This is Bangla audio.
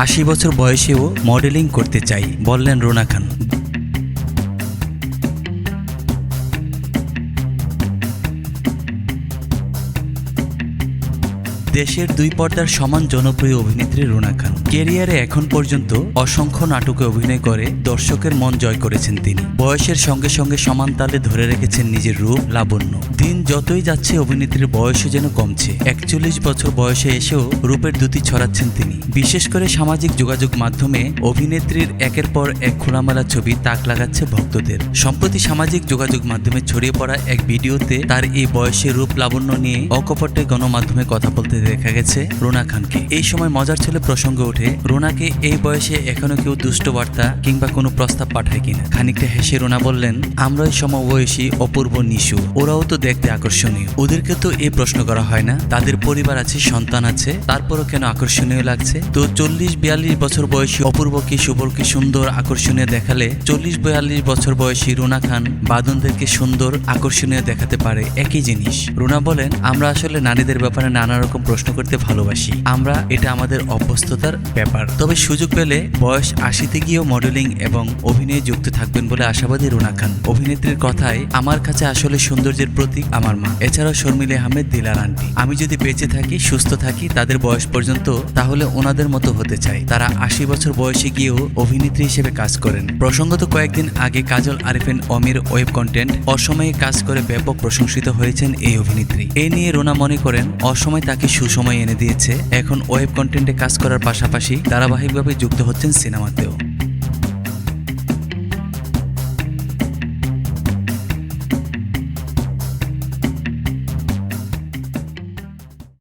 80 বছর বয়সেও মডেলিং করতে চাই বললেন রুনা খান। দেশের দুই পর্দার সমান জনপ্রিয় অভিনেত্রী রুনা খান। ক্যারিয়ারে এখন পর্যন্ত অসংখ্য নাটকে অভিনয় করে দর্শকের মন জয় করেছেন তিনি। বয়সের সঙ্গে সঙ্গে সমান তালে ধরে রেখেছেন নিজের রূপ লাবণ্য। দিন যতই যাচ্ছে অভিনেত্রীর বয়সও যেন কমছে। 41 বছর বয়সে এসেও রূপের দ্যুতি ছড়াচ্ছেন তিনি। বিশেষ করে সামাজিক যোগাযোগ মাধ্যমে অভিনেত্রীর একের পর এক খোলামেলা ছবি তাক লাগাচ্ছে ভক্তদের। সম্প্রতি সামাজিক যোগাযোগ মাধ্যমে ছড়িয়ে পড়া এক ভিডিওতে তার এই বয়সে রূপ লাবণ্য নিয়ে অকপটে গণমাধ্যমে কথা বলতে দেখা গেছে রুনা খানকে। এই সময় মজার ছলে প্রসঙ্গ ওঠে রুনাকে এই বয়সে এখনো কেউ দুষ্ট বার্তা কিংবা কোনো প্রস্তাব পাঠায় কিনা। খানিকটা হেসে রুনা বললেন, আমরাই সমবয়সী অপূর্ব নিশু, ওরাও তো দেখতে আকর্ষণীয়, ওদেরকে তো এই প্রশ্ন করা হয় না, তাদের পরিবার আছে, সন্তান আছে, তারপরও কেন আকর্ষণীয় লাগছে? তো 40-42 বছর বয়সী অপূর্বকে শুভরকে সুন্দর আকর্ষণীয় দেখালে 40-42 বছর বয়সী রুনা খান বাঁধনদেরকে সুন্দর আকর্ষণীয় দেখাতে পারে একই জিনিস। রুনা বলেন, আমরা আসলে নারীদের ব্যাপারে নানা রকম প্রশ্ন করতে ভালোবাসি, এটা আমাদের অভ্যস্ততার ব্যাপার। তবে সুযোগ পেলে বয়স 80-তে গিয়েও মডেলিং এবং অভিনয়ে যুক্ত থাকবেন বলে আশাবাদী রুনা খান। অভিনেত্রীর কথায়, আমার কাছে আসলে সৌন্দর্যের প্রতীক আমার মা, এছাড়াও শর্মিলী আহমেদ, দিলার আন্টি। আমি যদি বেঁচে থাকি, সুস্থ থাকি তাদের বয়স পর্যন্ত, তাহলে ওনাদের মতো হতে চাই। তারা 80 বছর বয়সে গিয়েও অভিনেত্রী হিসেবে কাজ করেন। প্রসঙ্গত কয়েকদিন আগে কাজল আরিফিন অমির ওয়েব কন্টেন্ট অসময়ে কাজ করে ব্যাপক প্রশংসিত হয়েছেন এই অভিনেত্রী। এ নিয়ে রুনা মনে করেন, অসময় তাকে সুসময় এনে দিয়েছে। এখন ওয়েব কন্টেন্টে কাজ করার পাশাপাশি ধারাবাহিকভাবে যুক্ত হচ্ছেন সিনেমাতেও।